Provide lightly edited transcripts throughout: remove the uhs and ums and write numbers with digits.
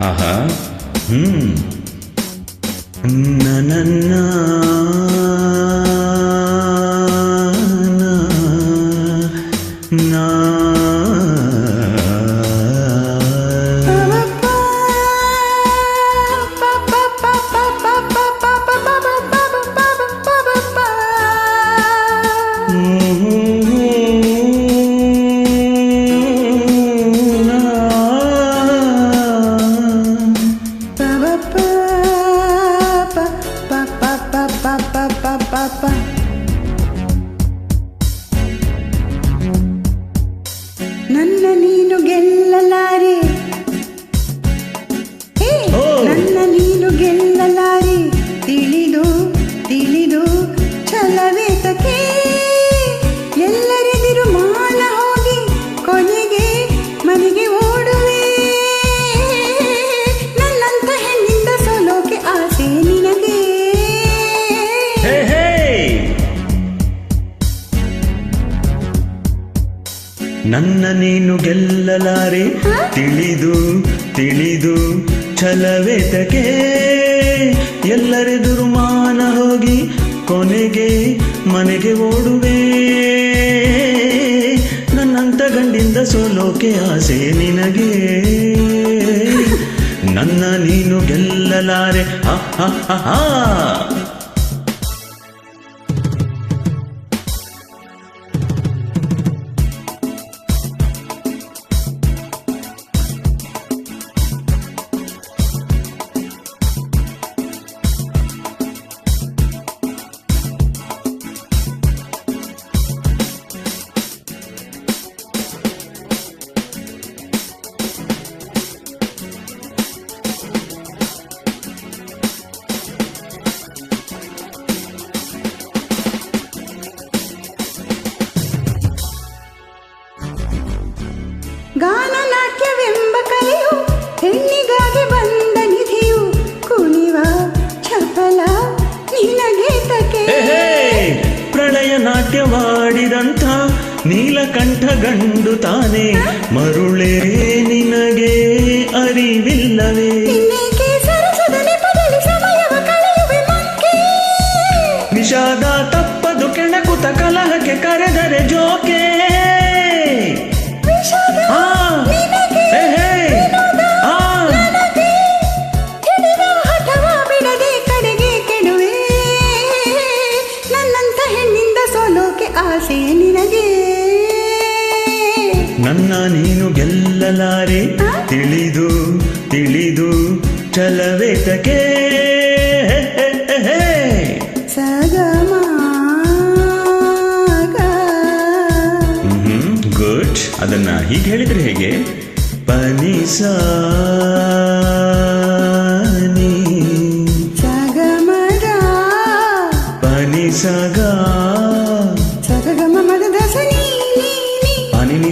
ಆಹಾ ನನ್ನ ನನ್ನ ನೀನು ಗೆಲ್ಲಲಾರೆ, ನನ್ನ ನೀನು ಗೆಲ್ಲಲಾರೆ, ತಿಳಿದು ತಿಳಿದು ಛಲವೇತಕ್ಕೆ ಎಲ್ಲರೆದಿರು ಮಾನ ಹೋಗಿ ಕೊನೆಗೆ ಮನೆಗೆ ಓಡುವೆ. ನನ್ನಂತ ಹೆಣ್ಣಿಂದ ಸೋಲೋಕೆ ಆಸೆ ನಿನಗೆ. ನನ್ನ ನೀನು ಗೆಲ್ಲಲಾರೆ, ತಿಳಿದು ತಿಳಿದು ಛಲವೇತಕ್ಕೆ ಎಲ್ಲರೆದುರು ಮಾನ ಹೋಗಿ ಕೊನೆಗೆ ಮನೆಗೆ ಓಡುವೆ. ನನ್ನಂತ ಗಂಡಿಂದ ಸೋಲೋಕೆ ಆಸೆ ನಿನಗೆ. ನನ್ನ ನೀನು ಗೆಲ್ಲಲಾರೆ. ಗಾನನಾಟ್ಯವೆಂಬ ಕಲೆಯು ಹೆಣ್ಣಿಗಾಗಿ ಬಂದ ನಿಧಿಯು, ಕುಣಿವ ಚಪಲ ನಿನಗೆ ತಕೆ. ಪ್ರಳಯ ನಾಟ್ಯವಾಡಿದಂಥ ನೀಲಕಂಠ ಗಂಡು ತಾನೆ, ಮರುಳೇ ನಿನಗೆ ಅರಿವಿಲ್ಲವೇ? ಸರಸದ ನೆಪದಲ್ಲಿ ಸಮಯವ ಕಳೆಯುವೆ ಮಂಕೆ. ನಿಷಾದ ತಪ್ಪದು ಕೆಣಕುತ ಕಲಹಕ್ಕೆ ಕರೆದರೆ ಜೋಕೆ. ಆಸೆ ನಿನಗೆ. ನನ್ನ ನೀನು ಗೆಲ್ಲಲಾರೆ, ತಿಳಿದು ತಿಳಿದು ಛಲವೇತಕ್ಕೆ ಸಗಮ. ಗುಡ್. ಅದನ್ನ ಹೀಗೆ ಹೇಳಿದ್ರೆ ಹೇಗೆ? ಪನಿಸಾ ಸಗಮದ ಪನಿಸಗ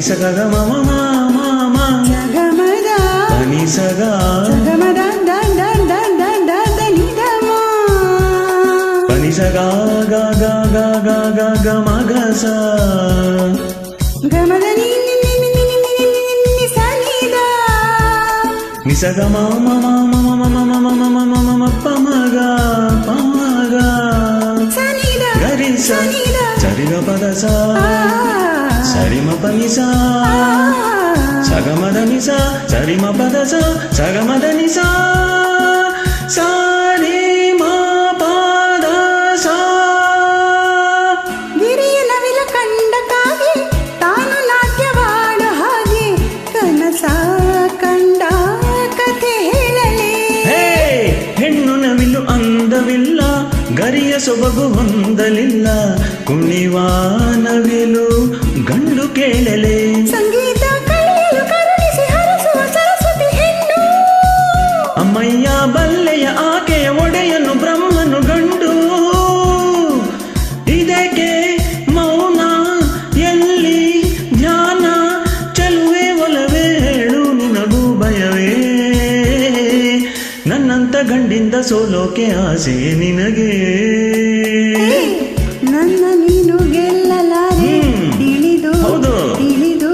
ಸಗ ಮಮ ಮಾಮ ಸಗಮದ ಪನಿ ಸಗ ಸಗಮದ ಪನಿ ಸಗ ಗ ಗ ಗ ಗ ಗ ಗ ಮಗ ಸ ಗಮದ ಸನಿದ ನಿಸಗ ಮಮ ಮಮ ಮಮ ಮಮ ಮಮ ಮಮ ಪಮಗ ಪಮಗ ಸನಿದ ಗರಿ ಸನಿದ ಸರಿಗ ಪದ ಸ ಸರಿಮ ಪನಿಸ ಸಗಮದ ನಿಸ ಸರಿಮ ಪದ ಸ ಸಗಮದ ನಿಸ ಸರಿಮ ಪದ ಸ. ಗಿರಿಯ ನವಿಲ ಕಂಡ ಕಾಗೆ ತಾನು ನಾಟ್ಯವಾಡ ಹಾಗೆ, ಕನಸ ಕಂಡ ಕಥೆ ಹೇಳಲೇ. ಹೆಣ್ಣು ನವಿಲು ಅಂದವಿಲ್ಲ, ಗರಿಯ ಸೊಬಗು ಹೊಂದಲಿಲ್ಲ, ಕುಣಿವ ನವಿಲು ಗಂಡು ಕೇಳಲೆ. ಸಂಗೀತ ಕಳೆಯಲು ಕರುಣಿಸಿ ಹರಸುವ ಸರಸ್ವತಿ ಹೆಣ್ಣು. ಅಮ್ಮಯ್ಯ ಬಲ್ಲೆಯ ಆಕೆಯ ಒಡೆಯನು ಬ್ರಹ್ಮನು ಗಂಡು. ಇದಕ್ಕೆ ಮೌನ ಎಲ್ಲಿ ಜ್ಞಾನ ಚೆಲುವೆ ಒಲವೇ ಹೇಳು ನಿನಗೂ ಭಯವೇ. ನನ್ನಂತ ಗಂಡಿಂದ ಸೋಲೋಕೆ ಆಸೆ ನಿನಗೆ. ನನ್ನ ನೀನು ಗೆಲ್ಲಲಾರೆ, ತಿಳಿದು ತಿಳಿದು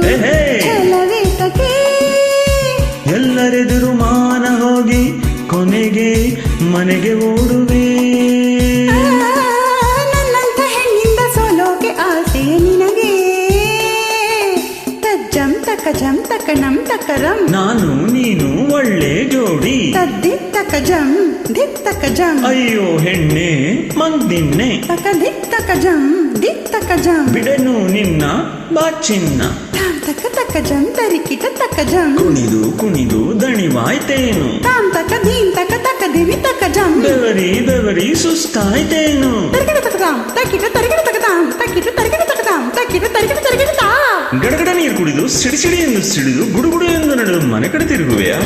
ಛಲವೇತಕ್ಕೆ ಎಲ್ಲರೆದುರು ಮಾನ ಮನೆಗೆ ಓಡುವೆ. ನನ್ನಂಥ ಹೆಣ್ಣಿಂದ ಸೋಲೋಕೆ ಆಸೆ ನಿನಗೆ. ತಜ್ಜಂ ತಕ ಜಂ ತಕ ನಂ ತಕರಂ, ನಾನು ನೀನು ಒಳ್ಳೆ ಜೋಡಿ. ತದ್ದಿತ್ತಕ ಜಂ ದಿತ್ತಕ ಜಂ, ಅಯ್ಯೋ ಹೆಣ್ಣೆ ಮಂಗ್ದಿನ್ನೆ. ತಕ ದಿತ್ತಕ ಜಂ ದಿತ್ತಕ ಜಂ, ಬಿಡನು ನಿನ್ನ ಬಾಚಿನ್ನ. ತಾಂ ತಕ ತಕ ಜಂ ತರಿಕಿಟ ತಕ ಜಂ, ಕುಣಿದು ಕುಣಿದು ದಣಿವಾಯ್ತೇನು. ತಾಂ ತಕ ದೀನ್ ತಕ ತಕ ದಿವಿ ತಕ ಜಂ, ಬೆವರಿ ಬೆವರಿ ಸುಸ್ತಾಯ್ತೇನು. ತರಿಕಿಟ ತಕ ತಾಂ ತಕಿಟ ತರಿಕಿಟ ತಕ ತಾಂ ತಕಿಟ ತರಿಕಿಟ ತಕ ತಾಂ ತಕಿಟ ತರಿಕಿಟ ತರಿಕಿಟ ತಾ. ಗಡಗಡ ನೀರು ಕುಡಿದು ಸಿಡಿ ಸಿಡಿ ಎಂದು ಸಿಡಿದು ಗುಡುಗುಡು ಎಂದು ನಡೆದು ಮನೆ ಕಡೆ ತಿರುಗುವೆಯಾ?